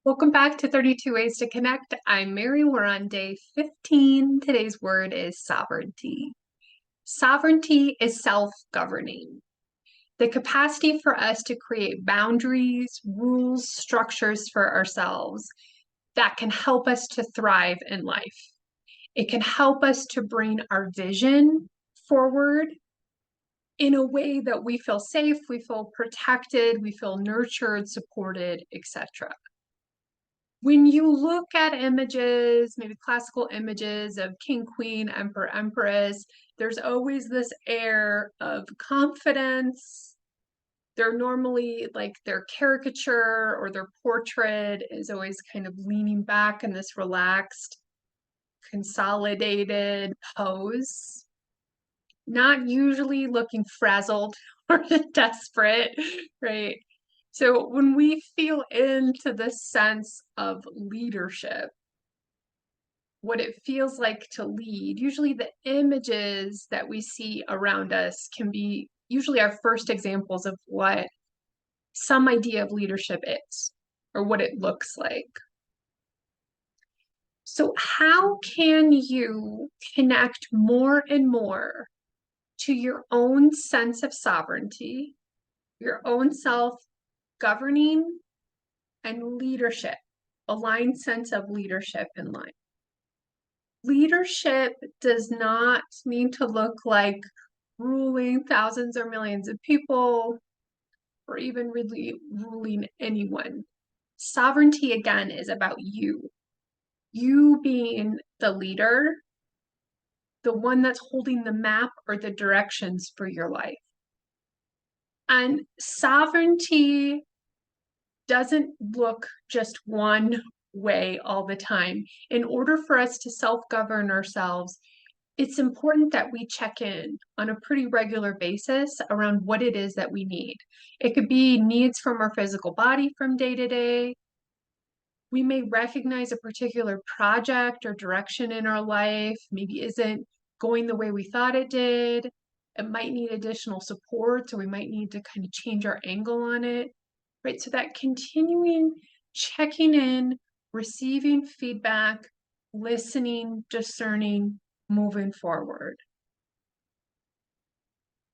Welcome back to 32 Ways to Connect. I'm Mary. We're on day 15. Today's word is sovereignty. Sovereignty is self-governing, the capacity for us to create boundaries, rules, structures for ourselves that can help us to thrive in life. It can help us to bring our vision forward in a way that we feel safe, we feel protected, we feel nurtured, supported, etc. When you look at images, maybe classical images of king, queen, emperor, empress, there's always this air of confidence. They're normally like their caricature or their portrait is always kind of leaning back in this relaxed, consolidated pose, not usually looking frazzled or desperate, right? So when we feel into this sense of leadership, what it feels like to lead, usually the images that we see around us can be usually our first examples of what some idea of leadership is or what it looks like. So how can you connect more and more to your own sense of sovereignty, your own self-governing and leadership, aligned sense of leadership in life? Leadership does not mean to look like ruling thousands or millions of people or even really ruling anyone. Sovereignty, again, is about you. You being the leader, the one that's holding the map or the directions for your life. And sovereignty doesn't look just one way all the time. In order for us to self-govern ourselves, it's important that we check in on a pretty regular basis around what it is that we need. It could be needs from our physical body from day to day. We may recognize a particular project or direction in our life maybe isn't going the way we thought it did. It might need additional support, so we might need to kind of change our angle on it, right? So that continuing checking in, receiving feedback, listening, discerning, moving forward.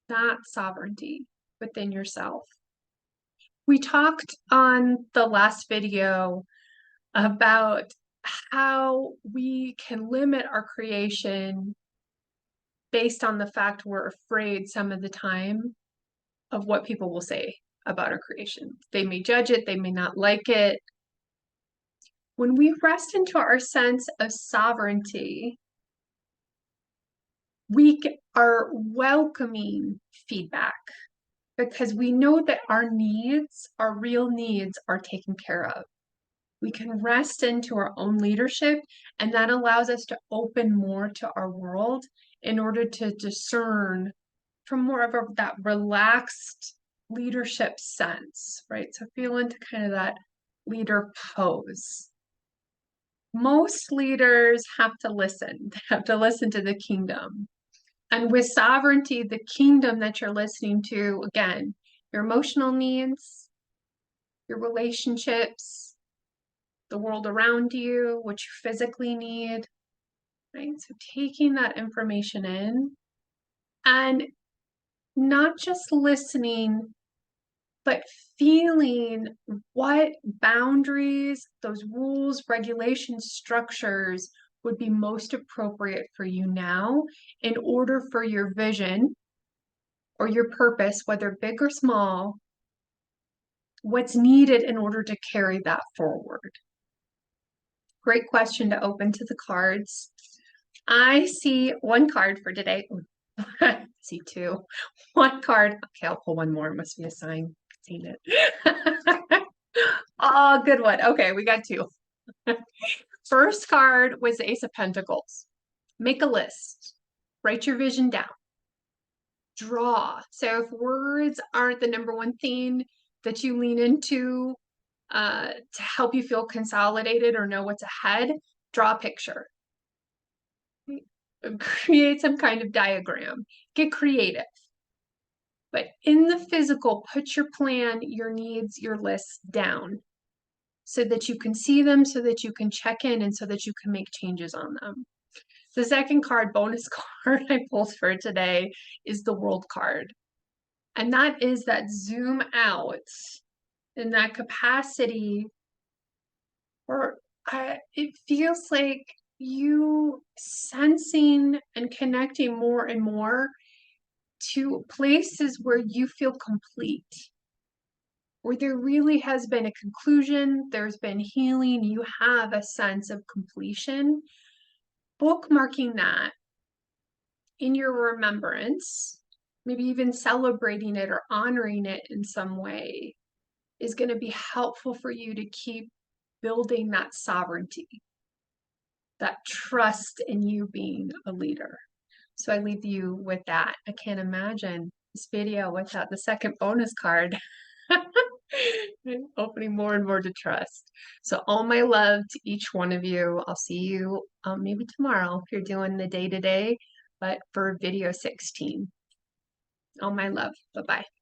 Not sovereignty within yourself. We talked on the last video about how we can limit our creation based on the fact we're afraid some of the time of what people will say about our creation. They may judge it, they may not like it. When we rest into our sense of sovereignty, we are welcoming feedback because we know that our needs, our real needs, are taken care of. We can rest into our own leadership, and that allows us to open more to our world in order to discern from more of that relaxed leadership sense, right? So feel into kind of that leader pose. Most leaders have to listen. They have to listen to the kingdom. And with sovereignty, the kingdom that you're listening to, again, your emotional needs, your relationships, the world around you, what you physically need, right? So taking that information in and not just listening, but feeling what boundaries, those rules, regulations, structures would be most appropriate for you now in order for your vision or your purpose, whether big or small, what's needed in order to carry that forward. Great question to open to the cards. I see one card for today. I see two. One card. Okay, I'll pull one more. It must be a sign. Seen it. Oh, good one. Okay, we got two. First card was the Ace of Pentacles. Make a list. Write your vision down. Draw. So if words aren't the number one thing that you lean into to help you feel consolidated or know what's ahead, draw a picture. Create some kind of diagram. Get creative. But in the physical, put your plan, your needs, your list down. so that you can see them, so that you can check in, and so that you can make changes on them. The second card, bonus card I pulled for today is the World card. And that is that zoom out in that capacity where it feels like you sensing and connecting more and more to places where you feel complete, where there really has been a conclusion, there's been healing, you have a sense of completion. Bookmarking that in your remembrance, maybe even celebrating it or honoring it in some way, is going to be helpful for you to keep building that sovereignty, that trust in you being a leader. So I leave you with that. I can't imagine this video without the second bonus card. Opening more and more to trust. So all my love to each one of you. I'll see you maybe tomorrow if you're doing the day-to-day, but for video 16. All my love. Bye-bye.